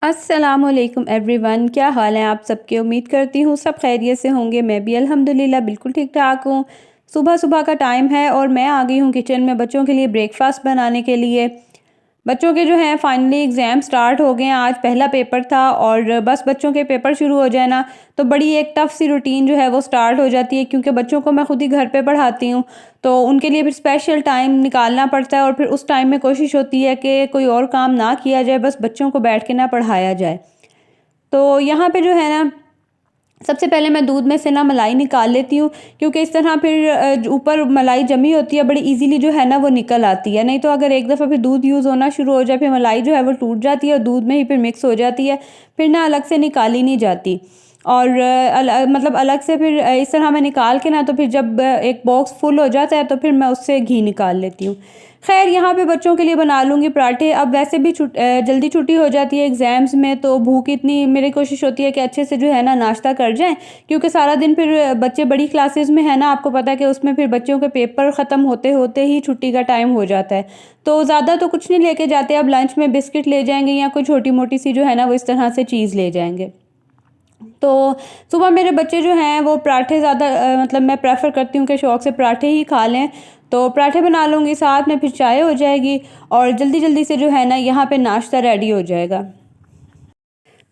अस्सलामुअलैकुम एवरीवन, क्या हाल है आप सबके। उम्मीद करती हूँ सब खैरियत से होंगे। मैं भी अल्हम्दुलिल्लाह बिल्कुल ठीक ठाक हूँ। सुबह सुबह का टाइम है और मैं आ गई हूँ किचन में बच्चों के लिए ब्रेकफास्ट बनाने के लिए। बच्चों के जो हैं फाइनली एग्ज़ाम स्टार्ट हो गए हैं। आज पहला पेपर था और बस बच्चों के पेपर शुरू हो जाए ना तो बड़ी एक टफ़ सी रूटीन जो है वो स्टार्ट हो जाती है, क्योंकि बच्चों को मैं खुद ही घर पे पढ़ाती हूँ। तो उनके लिए फिर स्पेशल टाइम निकालना पड़ता है और फिर उस टाइम में कोशिश होती है कि कोई और काम ना किया जाए, बस बच्चों को बैठ के ना पढ़ाया जाए। तो यहाँ पे जो है ना, सबसे पहले मैं दूध में से ना मलाई निकाल लेती हूँ, क्योंकि इस तरह फिर ऊपर मलाई जमी होती है बड़ी इजीली जो है ना वो निकल आती है। नहीं तो अगर एक दफ़ा फिर दूध यूज़ होना शुरू हो जाए फिर मलाई जो है वो टूट जाती है और दूध में ही फिर मिक्स हो जाती है, फिर ना अलग से निकाली नहीं जाती। और मतलब अलग से फिर इस तरह मैं निकाल के ना तो फिर जब एक बॉक्स फुल हो जाता है तो फिर मैं उससे घी निकाल लेती हूँ। खैर यहाँ पे बच्चों के लिए बना लूँगी पराठे। अब वैसे भी जल्दी छुट्टी हो जाती है एग्ज़ाम्स में, तो भूख इतनी, मेरी कोशिश होती है कि अच्छे से जो है ना नाश्ता कर जाएँ, क्योंकि सारा दिन फिर बच्चे बड़ी क्लासेस में है ना, आपको पता है कि उसमें फिर बच्चों के पेपर ख़त्म होते होते ही छुट्टी का टाइम हो जाता है। तो ज़्यादा तो कुछ नहीं लेके जाते, अब लंच में बिस्किट ले जाएँगे या कोई छोटी मोटी सी जो है ना वो इस तरह से चीज़ ले जाएँगे। तो सुबह मेरे बच्चे जो हैं वो पराठे ज़्यादा मतलब मैं प्रेफ़र करती हूँ कि शौक़ से पराठे ही खा लें। तो पराठे बना लूँगी, साथ में फिर चाय हो जाएगी और जल्दी-जल्दी से जो है ना यहाँ पे नाश्ता रेडी हो जाएगा।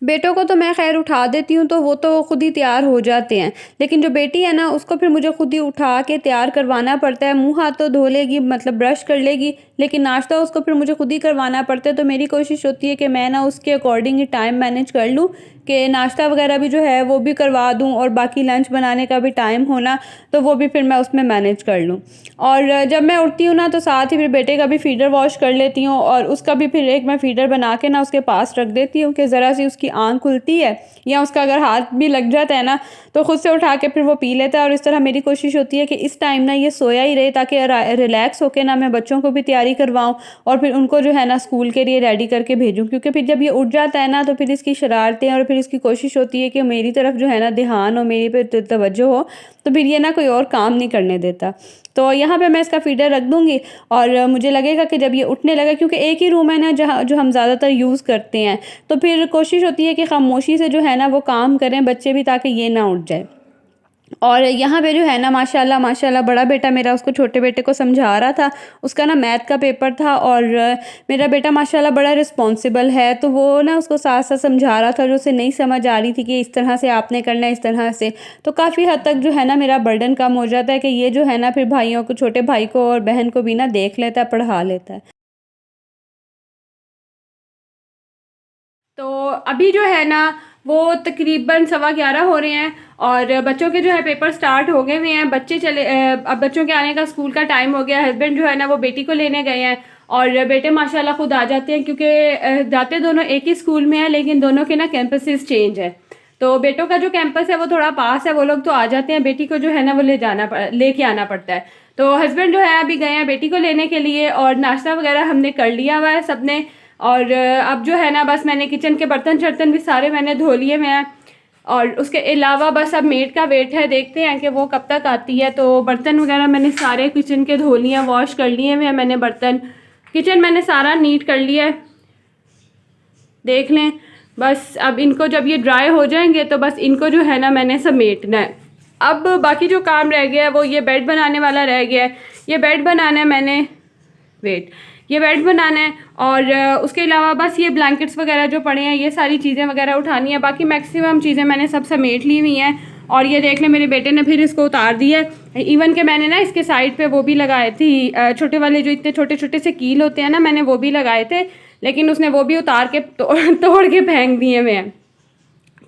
बेटों को तो मैं ख़ैर उठा देती हूँ तो वो तो खुद ही तैयार हो जाते हैं। लेकिन जो बेटी है ना उसको फिर मुझे खुद ही उठा के तैयार करवाना पड़ता है। मुँह हाथ तो धो लेगी, मतलब ब्रश कर लेगी, लेकिन नाश्ता उसको फिर मुझे खुद ही करवाना पड़ता है। तो मेरी कोशिश होती है कि मैं ना उसके अकॉर्डिंग ही टाइम मैनेज कर लूँ कि नाश्ता वग़ैरह भी जो है वो भी करवा दूँ और बाकी लंच बनाने का भी टाइम होना तो वो भी फिर मैं उसमें मैनेज कर लूँ। और जब मैं उठती हूँ ना तो साथ ही फिर बेटे का भी फ़ीडर वॉश कर लेती हूँ और उसका भी फिर एक मैं फ़ीडर बना के ना उसके पास रख देती हूँ कि ज़रा सी उसकी आँख खुलती है या उसका अगर हाथ भी लग जाता है ना तो खुद से उठा के फिर वो पी लेता है। और इस तरह मेरी कोशिश होती है कि इस टाइम ना ये सोया ही रहे, ताकि रिलैक्स होके ना मैं बच्चों को भी तैयारी करवाऊँ और फिर उनको जो है ना स्कूल के लिए रेडी करके भेजूँ, क्योंकि फिर जब ये उठ जाता है ना तो फिर इसकी शरारतें और फिर इसकी कोशिश होती है कि मेरी तरफ जो है ना ध्यान हो, मेरी पे तवज्जो हो, तो फिर ये ना कोई और काम नहीं करने देता। तो यहाँ पे मैं इसका फ़ीडर रख दूँगी और मुझे लगेगा कि जब ये उठने लगा, क्योंकि एक ही रूम है ना जहाँ जो हम ज़्यादातर यूज़ करते हैं, तो फिर कोशिश होती है कि खामोशी से जो है ना वो काम करें बच्चे भी, ताकि ये ना उठ जाए। और यहाँ पे जो है ना माशाल्लाह माशाल्लाह बड़ा बेटा मेरा उसको छोटे बेटे को समझा रहा था। उसका ना मैथ का पेपर था और मेरा बेटा माशाल्लाह बड़ा रिस्पॉन्सिबल है, तो वो ना उसको साथ-साथ समझा रहा था जो उसे नहीं समझ आ रही थी कि इस तरह से आपने करना है, इस तरह से। तो काफ़ी हद तक जो है ना मेरा बर्डन कम हो जाता है कि ये जो है ना फिर भाइयों को, छोटे भाई को और बहन को भी ना देख लेता है, पढ़ा लेता है। तो अभी जो है ना वो तकरीबन 11:15 हो रहे हैं और बच्चों के जो है पेपर स्टार्ट हो गए हुए हैं। बच्चे अब बच्चों के आने का स्कूल का टाइम हो गया। हस्बैंड जो है ना वो बेटी को लेने गए हैं और बेटे माशाल्लाह खुद आ जाते हैं, क्योंकि जाते दोनों एक ही स्कूल में हैं लेकिन दोनों के ना कैंपसेस चेंज है। तो बेटों का जो कैंपस है वो थोड़ा पास है, वो लोग तो आ जाते हैं, बेटी को जो है ना वो लेके आना पड़ता है। तो हस्बैंड जो है अभी गए हैं बेटी को लेने के लिए और नाश्ता वगैरह हमने कर लिया हुआ है सबने। और अब जो है ना बस मैंने किचन के बर्तन शर्तन भी सारे मैंने धो लिए हुए हैं और उसके अलावा बस अब मेड का वेट है, देखते हैं कि वो कब तक आती है। तो बर्तन वगैरह मैंने सारे किचन के धो लिए हैं, वॉश कर लिए हुए हैं मैंने बर्तन। किचन मैंने सारा नीट कर लिया है, देख लें। बस अब इनको जब ये ड्राई हो जाएंगे तो बस इनको जो है ना मैंने समेटना है। अब बाकी जो काम रह गया है वो ये बेड बनाने वाला रह गया है। ये बेड बनाना है मैंने, वेट, ये बेड बनाना है और उसके अलावा बस ये ब्लैंकेट्स वगैरह जो पड़े हैं ये सारी चीज़ें वगैरह उठानी है। बाकी मैक्सिमम चीज़ें मैंने सब समेट ली हुई हैं और ये देख लें मेरे बेटे ने फिर इसको उतार दिया है। इवन के मैंने ना इसके साइड पे वो भी लगाए थे, छोटे वाले जो इतने छोटे छोटे से कील होते हैं ना, मैंने वो भी लगाए थे, लेकिन उसने वो भी उतार के तोड़ के फेंक दिए हुए हैं।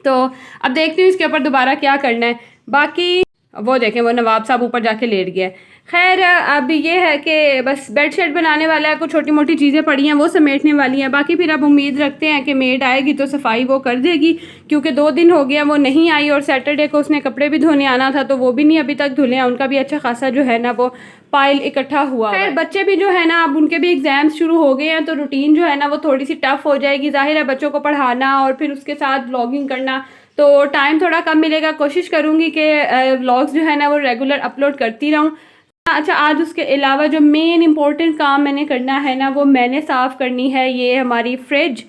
तो अब देखती हूँ इसके ऊपर दोबारा क्या करना है। बाकी वो देखें वो नवाब साहब ऊपर जाके लेट गया है। खैर अब ये है कि बस बेड शीट बनाने वाला है, कुछ छोटी मोटी चीज़ें पड़ी हैं वो समेटने वाली हैं। बाकी फिर अब उम्मीद रखते हैं कि मेड आएगी तो सफाई वो कर देगी, क्योंकि 2 दिन हो गया वो नहीं आई और सैटरडे को उसने कपड़े भी धोने आना था तो वो भी नहीं अभी तक धुले हैं। उनका भी अच्छा खासा जो है ना वो पाइल इकट्ठा हुआ। खैर बच्चे भी जो है ना अब उनके भी एग्जाम्स शुरू हो गए हैं तो रूटीन जो है ना वो थोड़ी सी टफ हो जाएगी। जाहिर है बच्चों को पढ़ाना और फिर उसके साथ व्लॉगिंग करना तो टाइम थोड़ा कम मिलेगा। कोशिश करूँगी कि व्लॉग्स जो है ना वो रेगुलर अपलोड करती रहूँ। अच्छा, आज उसके अलावा जो मेन इम्पोर्टेंट काम मैंने करना है ना वो मैंने साफ़ करनी है ये हमारी फ्रिज।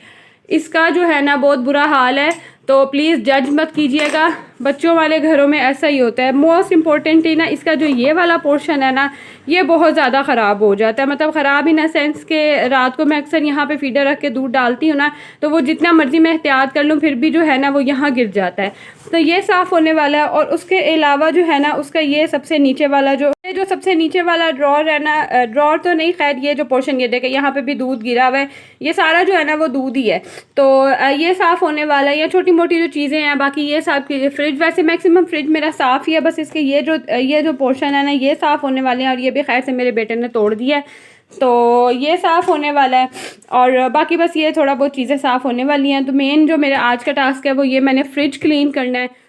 इसका जो है ना बहुत बुरा हाल है, तो प्लीज़ जज मत कीजिएगा। बच्चों वाले घरों में ऐसा ही होता है। मोस्ट इम्पॉर्टेंटली ना इसका जो ये वाला पोर्शन है ना, ये बहुत ज़्यादा ख़राब हो जाता है। मतलब ख़राब इन सेंस के रात को मैं अक्सर यहाँ पे फीडर रख के दूध डालती हूँ ना, तो वो जितना मर्ज़ी मैं एहतियात कर लूँ फिर भी जो है ना वो यहाँ गिर जाता है। तो ये साफ़ होने वाला है। और उसके अलावा जो है ना उसका ये सबसे नीचे वाला जो सबसे नीचे वाला ड्रॉर है ना, ड्रॉर तो नहीं खैर, ये जो पोर्शन ये देखें यहाँ पे भी दूध गिरा हुआ है, ये सारा जो है ना वो दूध ही है। तो ये साफ़ होने वाला है। ये छोटी मोटी जो चीज़ें हैं, बाकी ये साफ़ कीजिए। फ्रिज वैसे मैक्सिमम फ्रिज मेरा साफ़ ही है, बस इसके ये जो पोर्शन है ना ये साफ़ होने वाले हैं। और ये भी खैर से मेरे बेटे ने तोड़ दिया है, तो ये साफ़ होने वाला है। और बाकी बस ये थोड़ा बहुत चीज़ें साफ़ होने वाली हैं। तो मेन जो मेरा आज का टास्क है वो ये मैंने फ्रिज क्लीन करना है।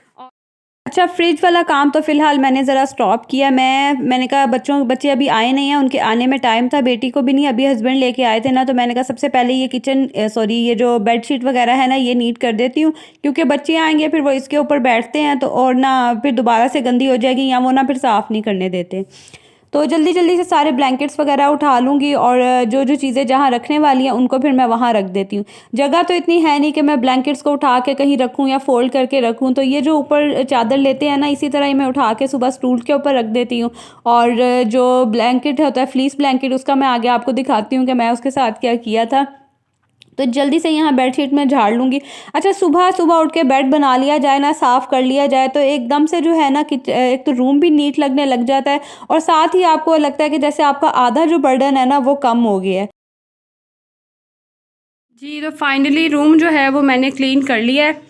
अच्छा, फ्रिज वाला काम तो फ़िलहाल मैंने ज़रा स्टॉप किया। मैंने कहा बच्चे अभी आए नहीं हैं, उनके आने में टाइम था, बेटी को भी नहीं, अभी हस्बैंड लेके आए थे ना, तो मैंने कहा सबसे पहले ये ये जो बेडशीट वगैरह है ना ये नीट कर देती हूँ, क्योंकि बच्चे आएंगे फिर वो इसके ऊपर बैठते हैं तो और ना फिर दोबारा से गंदी हो जाएगी, या वो ना फिर साफ़ नहीं करने देते। तो जल्दी जल्दी से सारे ब्लैंकेट्स वगैरह उठा लूँगी, और जो जो चीज़ें जहाँ रखने वाली हैं उनको फिर मैं वहाँ रख देती हूँ। जगह तो इतनी है नहीं कि मैं ब्लैंकेट्स को उठा के कहीं रखूँ या फ़ोल्ड करके रखूँ, तो ये जो ऊपर चादर लेते हैं ना, इसी तरह ही मैं उठा के सुबह स्टूल के ऊपर रख देती हूँ। और जो ब्लैंकेट होता है फ्लीस ब्लैंकेट, उसका मैं आगे आपको दिखाती हूँ कि मैं उसके साथ क्या किया था। तो जल्दी से यहाँ बेडशीट में झाड़ लूँगी। अच्छा, सुबह सुबह उठ के बेड बना लिया जाए ना, साफ़ कर लिया जाए, तो एकदम से जो है ना एक तो रूम भी नीट लगने लग जाता है, और साथ ही आपको लगता है कि जैसे आपका आधा जो बर्डन है ना वो कम हो गया है। जी, तो फाइनली रूम जो है वो मैंने क्लीन कर लिया है।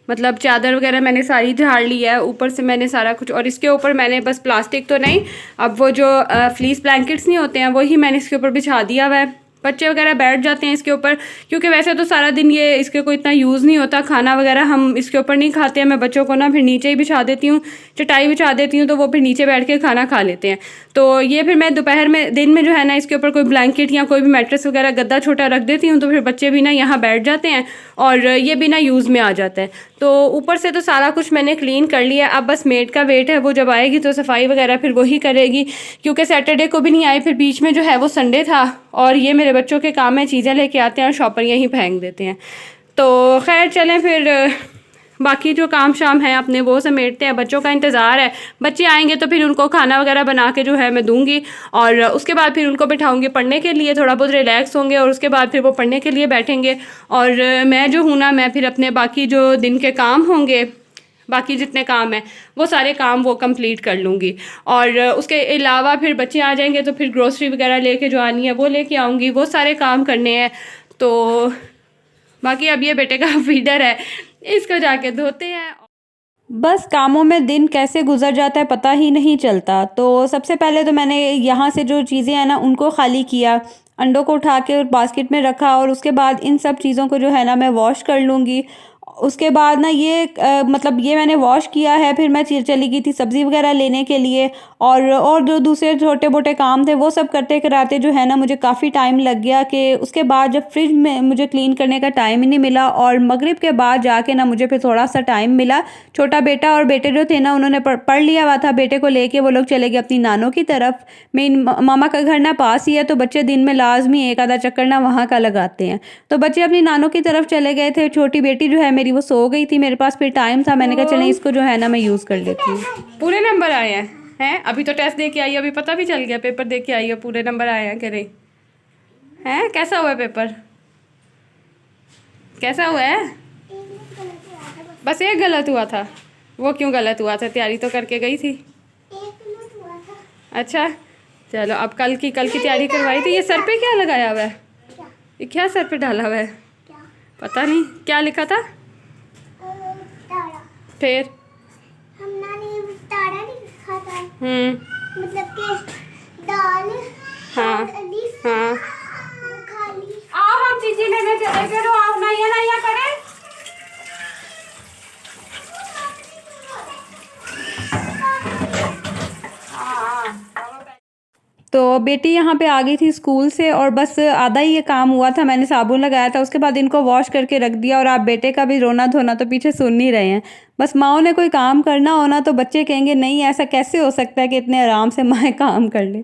मतलब चादर वगैरह मैंने सारी झाड़ ली है, ऊपर से मैंने सारा कुछ, और इसके ऊपर मैंने बस प्लास्टिक तो नहीं, अब वो जो फ्लीस ब्लैंकेट्स नहीं होते हैं वही मैंने इसके ऊपर बिछा दिया हुआ है। बच्चे वगैरह बैठ जाते हैं इसके ऊपर, क्योंकि वैसे तो सारा दिन ये इसके कोई इतना यूज़ नहीं होता, खाना वगैरह हम इसके ऊपर नहीं खाते हैं। मैं बच्चों को ना फिर नीचे ही बिछा देती हूँ, चटाई बिछा देती हूँ, तो वो फिर नीचे बैठ के खाना खा लेते हैं। तो ये फिर मैं दोपहर में दिन में जो है ना इसके ऊपर कोई ब्लैंकेट या कोई भी मैट्रेस वगैरह गद्दा छोटा रख देती हूँ, तो फिर बच्चे भी ना यहाँ बैठ जाते हैं और ये भी ना यूज़ में आ जाता है। तो ऊपर से तो सारा कुछ मैंने क्लीन कर लिया। अब बस मेड का वेट है, वो जब आएगी तो सफाई वगैरह फिर वही करेगी, क्योंकि सैटरडे को भी नहीं आई, फिर बीच में जो है वो संडे था, और ये मेरे बच्चों के काम में चीज़ें लेके आते हैं और शॉपर यहीं फेंक देते हैं। तो खैर चलें, फिर बाकी जो काम शाम है अपने वो समेटते हैं। बच्चों का इंतज़ार है, बच्चे आएंगे तो फिर उनको खाना वगैरह बना के जो है मैं दूंगी, और उसके बाद फिर उनको बिठाऊंगी पढ़ने के लिए, थोड़ा बहुत रिलैक्स होंगे, और उसके बाद फिर वो पढ़ने के लिए बैठेंगे। और मैं जो हूँ ना, मैं फिर अपने बाकी जो दिन के काम होंगे, बाकी जितने काम हैं वो सारे काम वो कंप्लीट कर लूँगी। और उसके अलावा फिर बच्चे आ जाएंगे तो फिर ग्रोसरी वगैरह लेके जो आनी है वो लेके आऊँगी, वो सारे काम करने हैं। तो बाकी अब ये बेटे का फीडर है, इसको जाके धोते हैं। बस कामों में दिन कैसे गुजर जाता है पता ही नहीं चलता। तो सबसे पहले तो मैंने यहाँ से जो चीज़ें हैं ना उनको खाली किया, अंडों को उठा के बास्केट में रखा, और उसके बाद इन सब चीज़ों को जो है ना मैं वॉश कर लूँगी। उसके बाद ना मतलब ये मैंने वॉश किया है, फिर मैं चली गई थी सब्ज़ी वगैरह लेने के लिए, और जो दूसरे छोटे मोटे काम थे वो सब करते कराते जो है ना मुझे काफ़ी टाइम लग गया। कि उसके बाद जब फ्रिज में मुझे क्लीन करने का टाइम ही नहीं मिला, और मगरिब के बाद जाके ना मुझे फिर थोड़ा सा टाइम मिला। छोटा बेटा और बेटे जो थे ना उन्होंने पढ़ लिया हुआ था, बेटे को लेके वो लोग चले गए अपनी नानों की तरफ। मामा का घर ना पास ही है, तो बच्चे दिन में लाजमी एक आधा चक्कर ना वहाँ का लगाते हैं। तो बच्चे अपनी नानों की तरफ चले गए थे। छोटी बेटी जो है मेरी वो सो गई थी, मेरे पास फिर टाइम था, मैंने कहा चलें इसको जो है ना मैं यूज़ कर लेती हूँ। पूरे नंबर आए हैं अभी तो टेस्ट दे के आई, अभी पता भी चल गया, पेपर दे के आई है, पूरे नंबर आए हैं, कह रही हैं। कैसा हुआ पेपर, कैसा हुआ है? बस एक गलत हुआ था। वो क्यों गलत हुआ था, तैयारी तो करके गई थी। अच्छा चलो, अब कल की तैयारी करवाई थी। ये सर पे क्या लगाया हुआ है, ये क्या सर पे डाला हुआ है? पता नहीं क्या लिखा था। फिर मतलब कि दाल, हाँ हाँ, आओ हम चीज़ें लेने चले गए, तो आप नया नया करें। तो बेटी यहाँ पे आ गई थी स्कूल से, और बस आधा ही ये काम हुआ था, मैंने साबुन लगाया था, उसके बाद इनको वॉश करके रख दिया। और आप बेटे का भी रोना धोना तो पीछे सुन नहीं रहे हैं, बस माँओं ने कोई काम करना हो ना तो बच्चे कहेंगे नहीं ऐसा कैसे हो सकता है कि इतने आराम से माएँ काम कर लें।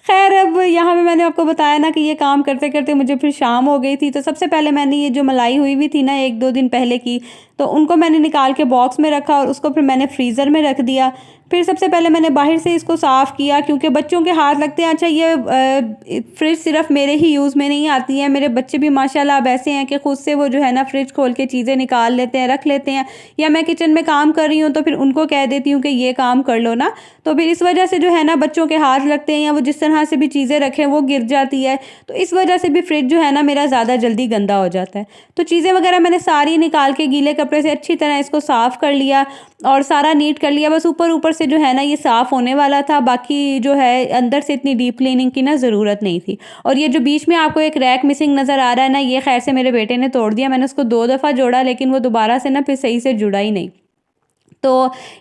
ख़ैर अब यहाँ पे मैंने आपको बताया ना कि ये काम करते-करते मुझे फिर शाम हो गई थी, तो सबसे पहले मैंने ये जो मलाई हुई हुई थी ना 1-2 दिन पहले की, तो उनको मैंने निकाल के बॉक्स में रखा और उसको फिर मैंने फ्रीज़र में रख दिया। फिर सबसे पहले मैंने बाहर से इसको साफ़ किया क्योंकि बच्चों के हाथ लगते हैं। अच्छा ये फ्रिज सिर्फ़ मेरे ही यूज़ में नहीं आती है, मेरे बच्चे भी माशाल्लाह अब ऐसे हैं कि खुद से वो जो है ना फ्रिज खोल के चीज़ें निकाल लेते हैं, रख लेते हैं, या मैं किचन में काम कर रही हूँ तो फिर उनको कह देती हूँ कि ये काम कर लो ना। तो फिर इस वजह से जो है ना बच्चों के हाथ लगते हैं या वो जिस तरह से भी चीज़ें रखें वो गिर जाती है। तो इस वजह से भी फ्रिज जो है ना मेरा ज़्यादा जल्दी गंदा हो जाता है। तो चीज़ें वगैरह मैंने सारी निकाल के गीले कपड़े से अच्छी तरह इसको साफ़ कर लिया और सारा नीट कर लिया। बस ऊपर-ऊपर से जो है ना ये साफ़ होने वाला था, बाकी जो है अंदर से इतनी डीप क्लीनिंग की ना ज़रूरत नहीं थी। और ये जो बीच में आपको एक रैक मिसिंग नज़र आ रहा है ना, ये ख़ैर से मेरे बेटे ने तोड़ दिया। मैंने उसको 2 दफ़ा जोड़ा लेकिन वो दोबारा से ना फिर सही से जुड़ा ही नहीं। तो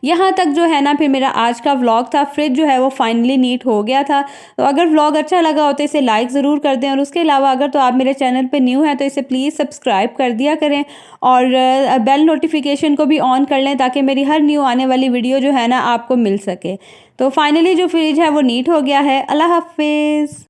यहाँ तक जो है ना फिर मेरा आज का व्लॉग था। फ्रिज जो है वो फाइनली नीट हो गया था। तो अगर व्लॉग अच्छा लगा हो तो इसे लाइक ज़रूर कर दें, और उसके अलावा अगर तो आप मेरे चैनल पे न्यू हैं तो इसे प्लीज़ सब्सक्राइब कर दिया करें और बेल नोटिफिकेशन को भी ऑन कर लें ताकि मेरी हर न्यू आने वाली वीडियो जो है ना आपको मिल सके। तो फाइनली जो फ्रिज है वो नीट हो गया है। अल्लाह हाफ़िज़।